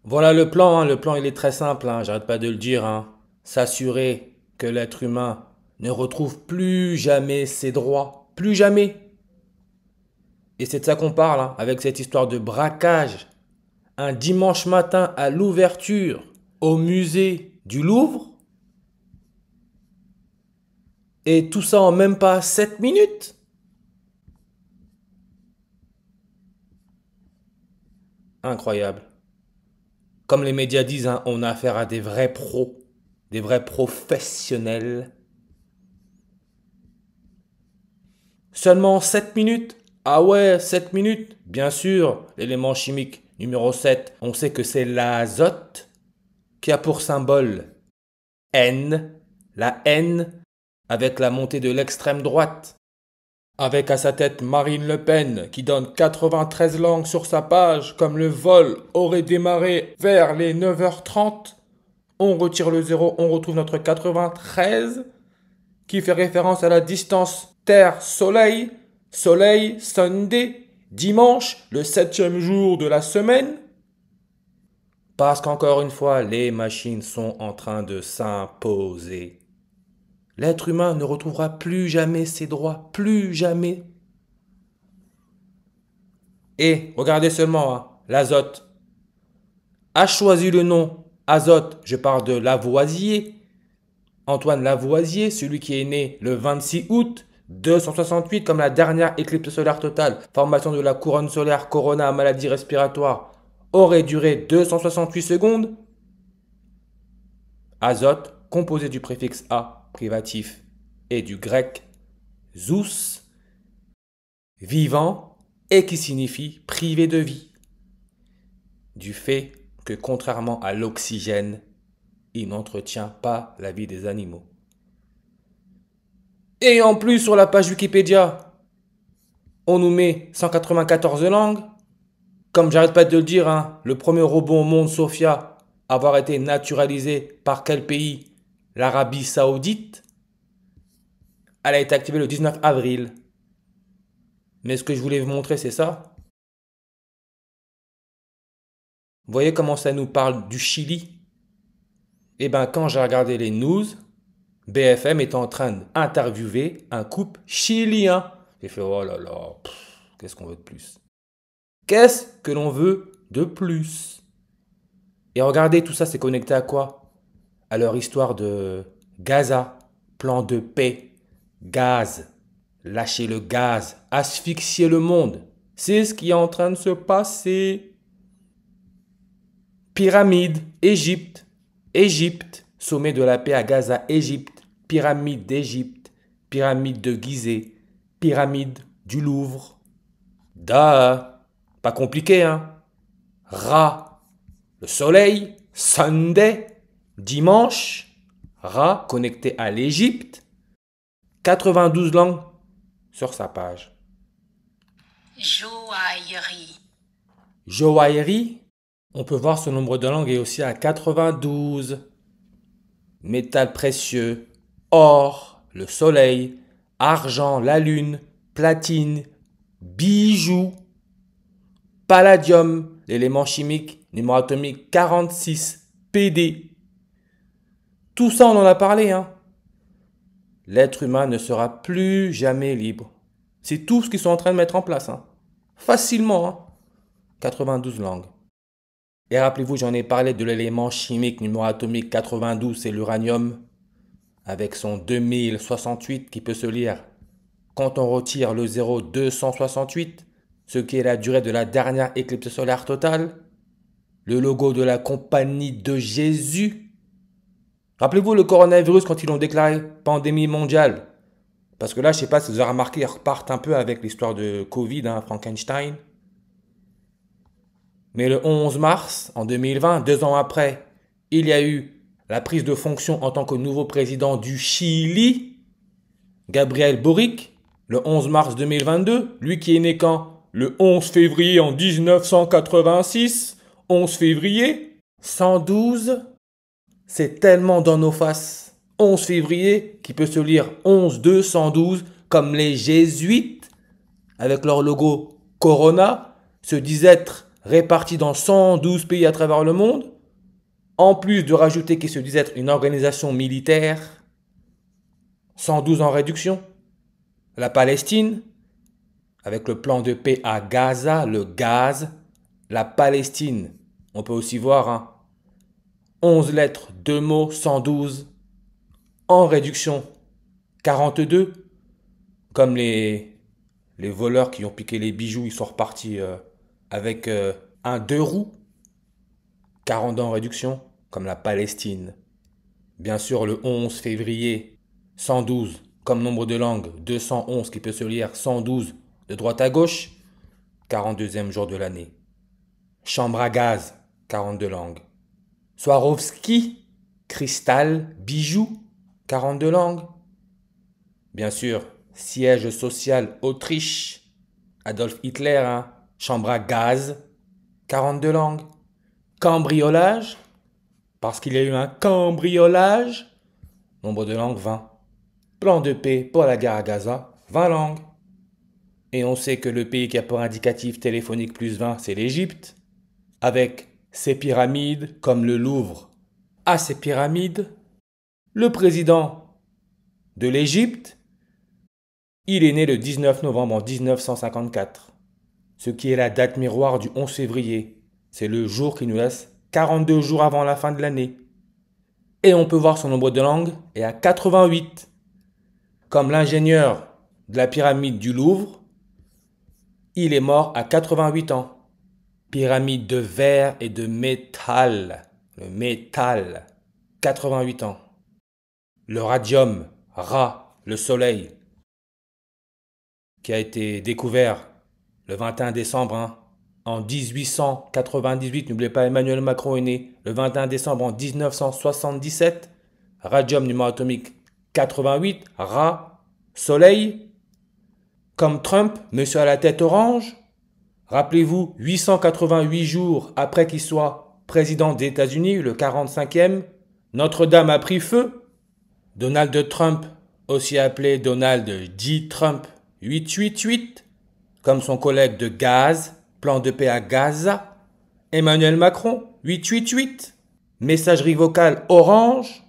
Voilà le plan, hein. Le plan il est très simple, hein. J'arrête pas de le dire, hein. S'assurer que l'être humain ne retrouve plus jamais ses droits. Plus jamais. Et c'est de ça qu'on parle, hein, avec cette histoire de braquage. Un dimanche matin à l'ouverture au musée du Louvre. Et tout ça en même pas 7 minutes. Incroyable. Comme les médias disent, hein, on a affaire à des vrais pros, des vrais professionnels. Seulement 7 minutes? Ah ouais, 7 minutes. Bien sûr, l'élément chimique numéro 7, on sait que c'est l'azote qui a pour symbole N, la N avec la montée de l'extrême droite. Avec à sa tête Marine Le Pen qui donne 93 langues sur sa page comme le vol aurait démarré vers les 9h30. On retire le zéro, on retrouve notre 93 qui fait référence à la distance Terre-Soleil, Soleil, Sunday, dimanche, le 7e jour de la semaine. Parce qu'encore une fois, les machines sont en train de s'imposer. L'être humain ne retrouvera plus jamais ses droits, plus jamais. Et regardez seulement, hein, l'azote a choisi le nom azote, je parle de Lavoisier, Antoine Lavoisier, celui qui est né le 26 août 268 comme la dernière éclipse solaire totale, formation de la couronne solaire Corona maladie respiratoire, aurait duré 268 secondes. Azote, composé du préfixe A, privatif, et du grec Zeus, vivant, et qui signifie privé de vie, du fait que contrairement à l'oxygène, il n'entretient pas la vie des animaux. Et en plus, sur la page Wikipédia, on nous met 194 langues. Comme j'arrête pas de le dire, hein, le premier robot au monde, Sophia, avoir été naturalisé par quel pays? L'Arabie Saoudite. Elle a été activée le 19 avril. Mais ce que je voulais vous montrer, c'est ça. Vous voyez comment ça nous parle du Chili? Eh bien, quand j'ai regardé les news, BFM est en train d'interviewer un couple chilien. J'ai fait, oh là là, qu'est-ce qu'on veut de plus? Qu'est-ce que l'on veut de plus? Et regardez, tout ça, c'est connecté à quoi? À leur histoire de Gaza, plan de paix, gaz, lâcher le gaz, asphyxier le monde. C'est ce qui est en train de se passer. Pyramide, Égypte, Égypte, sommet de la paix à Gaza, Égypte, pyramide d'Égypte, pyramide de Gizeh, pyramide du Louvre. Da, pas compliqué, hein? Ra, le soleil, Sunday, dimanche, Ra connecté à l'Égypte, 92 langues sur sa page. Joaillerie. Joaillerie, on peut voir ce nombre de langues est aussi à 92. Métal précieux, or, le soleil, argent, la lune, platine, bijoux, palladium, l'élément chimique, numéro atomique 46, PD. Tout ça, on en a parlé, hein. L'être humain ne sera plus jamais libre. C'est tout ce qu'ils sont en train de mettre en place, hein. Facilement, hein. 92 langues. Et rappelez-vous, j'en ai parlé de l'élément chimique numéro atomique 92, c'est l'uranium, avec son 2068 qui peut se lire quand on retire le 0 268, ce qui est la durée de la dernière éclipse solaire totale, le logo de la compagnie de Jésus. Rappelez-vous le coronavirus quand ils l'ont déclaré pandémie mondiale. Parce que là, je ne sais pas si vous avez remarqué, ils repartent un peu avec l'histoire de Covid, hein, Frankenstein. Mais le 11 mars en 2020, 2 ans après, il y a eu la prise de fonction en tant que nouveau président du Chili, Gabriel Boric, le 11 mars 2022, lui qui est né quand? Le 11 février en 1986, 11 février, 112, c'est tellement dans nos faces. 11 février qui peut se lire 11-2-112 comme les jésuites, avec leur logo Corona, se disent être répartis dans 112 pays à travers le monde, en plus de rajouter qu'ils se disent être une organisation militaire, 112 en réduction. La Palestine, avec le plan de paix à Gaza, le gaz, la Palestine, on peut aussi voir, hein, 11 lettres, 2 mots, 112, en réduction, 42, comme les voleurs qui ont piqué les bijoux, ils sont repartis avec un 2 roues, 42 en réduction, comme la Palestine. Bien sûr, le 11 février, 112, comme nombre de langues, 211 qui peut se lire, 112 de droite à gauche, 42e jour de l'année. Chambre à gaz, 42 langues. Swarovski, cristal, bijoux, 42 langues. Bien sûr, siège social Autriche, Adolf Hitler, hein, chambre à gaz, 42 langues. Cambriolage, parce qu'il y a eu un cambriolage, nombre de langues 20. Plan de paix pour la guerre à Gaza, 20 langues. Et on sait que le pays qui a pour indicatif téléphonique plus 20, c'est l'Égypte, avec ses pyramides comme le Louvre. À ces pyramides, le président de l'Égypte, il est né le 19 novembre 1954, ce qui est la date miroir du 11 février. C'est le jour qui nous laisse 42 jours avant la fin de l'année. Et on peut voir son nombre de langues est à 88. Comme l'ingénieur de la pyramide du Louvre, il est mort à 88 ans. Pyramide de verre et de métal. Le métal, 88 ans. Le radium, Ra, le soleil, qui a été découvert le 21 décembre en 1898. N'oubliez pas, Emmanuel Macron est né le 21 décembre en 1977. Radium, numéro atomique 88. Ra, soleil. Comme Trump, monsieur à la tête orange. Rappelez-vous, 888 jours après qu'il soit président des États-Unis, le 45e, Notre-Dame a pris feu. Donald Trump, aussi appelé Donald J. Trump 888, comme son collègue de gaz, plan de paix à Gaza. Emmanuel Macron 888, messagerie vocale Orange,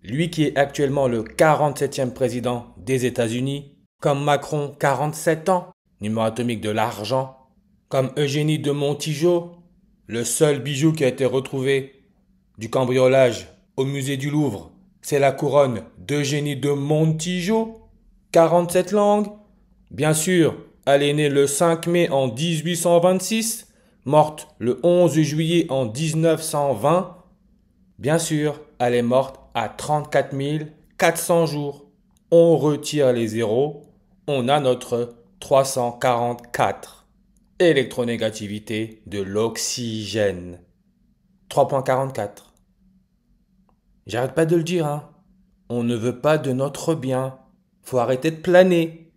lui qui est actuellement le 47e président des États-Unis. Comme Macron, 47 ans, numéro atomique de l'argent. Comme Eugénie de Montijo, le seul bijou qui a été retrouvé du cambriolage au musée du Louvre, c'est la couronne d'Eugénie de Montijo, 47 langues. Bien sûr, elle est née le 5 mai en 1826, morte le 11 juillet en 1920. Bien sûr, elle est morte à 34 400 jours. On retire les zéros, on a notre 344. Électronégativité de l'oxygène. 3.44. J'arrête pas de le dire, hein. On ne veut pas de notre bien. Faut arrêter de planer.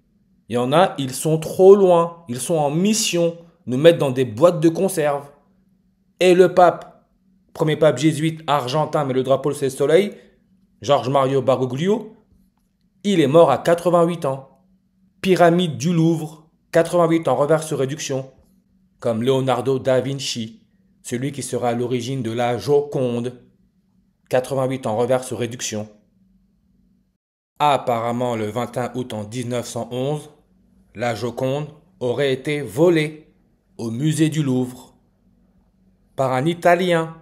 Il y en a, ils sont trop loin. Ils sont en mission. Nous mettre dans des boîtes de conserve. Et le pape, premier pape jésuite argentin, mais le drapeau c'est le soleil, Georges Mario Bergoglio, il est mort à 88 ans. Pyramide du Louvre, 88 ans, reverse réduction. Comme Leonardo da Vinci, celui qui sera à l'origine de la Joconde, 88 ans, reverse réduction. Apparemment, le 21 août en 1911, la Joconde aurait été volée au musée du Louvre par un Italien,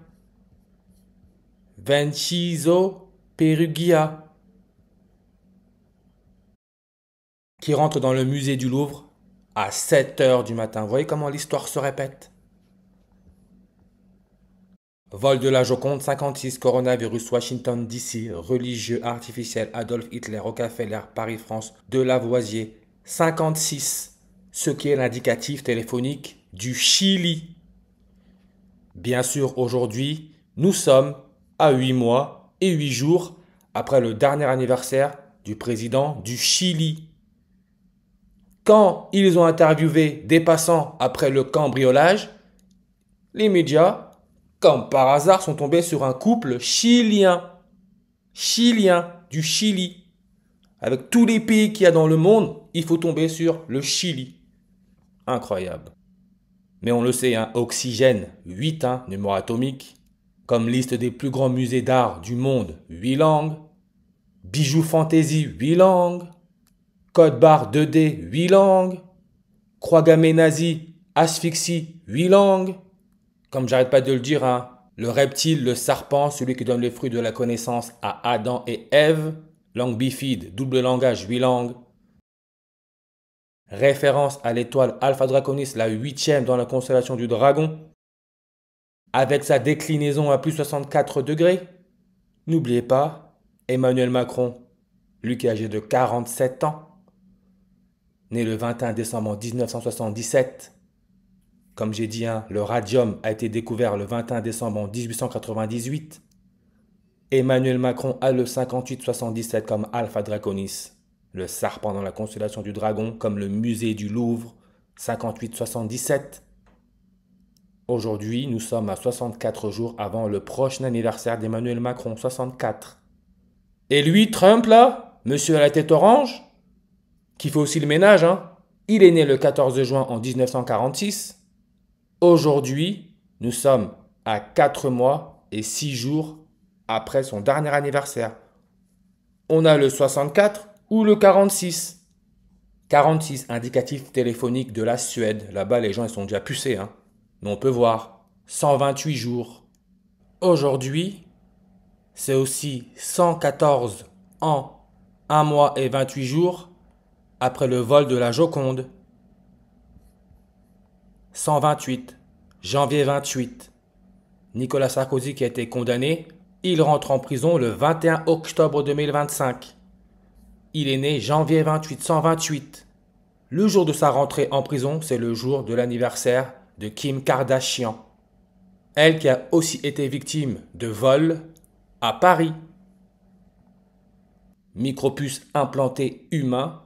Vincenzo Perugia, qui rentre dans le musée du Louvre à 7 h du matin. Vous voyez comment l'histoire se répète? Vol de la Joconde, 56, coronavirus, Washington DC, religieux artificiel, Adolf Hitler, Rockefeller, Paris-France, de Lavoisier, 56, ce qui est l'indicatif téléphonique du Chili. Bien sûr, aujourd'hui, nous sommes à 8 mois et 8 jours après le dernier anniversaire du président du Chili. Quand ils ont interviewé des passants après le cambriolage, les médias, comme par hasard, sont tombés sur un couple chilien. Chilien, du Chili. Avec tous les pays qu'il y a dans le monde, il faut tomber sur le Chili. Incroyable. Mais on le sait, hein, Oxygène, 8, hein, numéro atomique. Comme liste des plus grands musées d'art du monde, 8 langues. Bijoux Fantasy, 8 langues. Code barre 2D, 8 langues. Croix gammée nazie, asphyxie, 8 langues. Comme j'arrête pas de le dire, hein, le reptile, le serpent, celui qui donne le fruit de la connaissance à Adam et Ève. Langue bifide, double langage, 8 langues. Référence à l'étoile Alpha Draconis, la 8e dans la constellation du Dragon, avec sa déclinaison à plus 64 degrés. N'oubliez pas, Emmanuel Macron, lui qui est âgé de 47 ans, né le 21 décembre 1977. Comme j'ai dit, hein, le radium a été découvert le 21 décembre 1898. Emmanuel Macron a le 5877 comme Alpha Draconis, le serpent dans la constellation du Dragon, comme le musée du Louvre, 5877. Aujourd'hui, nous sommes à 64 jours avant le prochain anniversaire d'Emmanuel Macron, 64. Et lui, Trump, là, monsieur à la tête orange, qui fait aussi le ménage, hein, il est né le 14 juin en 1946. Aujourd'hui, nous sommes à 4 mois et 6 jours après son dernier anniversaire. On a le 64 ou le 46. 46, indicatif téléphonique de la Suède. Là-bas, les gens ils sont déjà pucés, hein. Mais on peut voir 128 jours. Aujourd'hui, c'est aussi 114 ans, 1 mois et 28 jours après le vol de la Joconde. 128, janvier 28. Nicolas Sarkozy qui a été condamné, il rentre en prison le 21 octobre 2025. Il est né janvier 28, 128. Le jour de sa rentrée en prison, c'est le jour de l'anniversaire de Kim Kardashian. Elle qui a aussi été victime de vol à Paris. Micropuce implantée humain,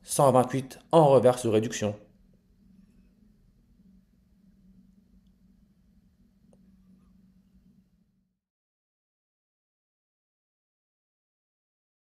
128 en reverse réduction.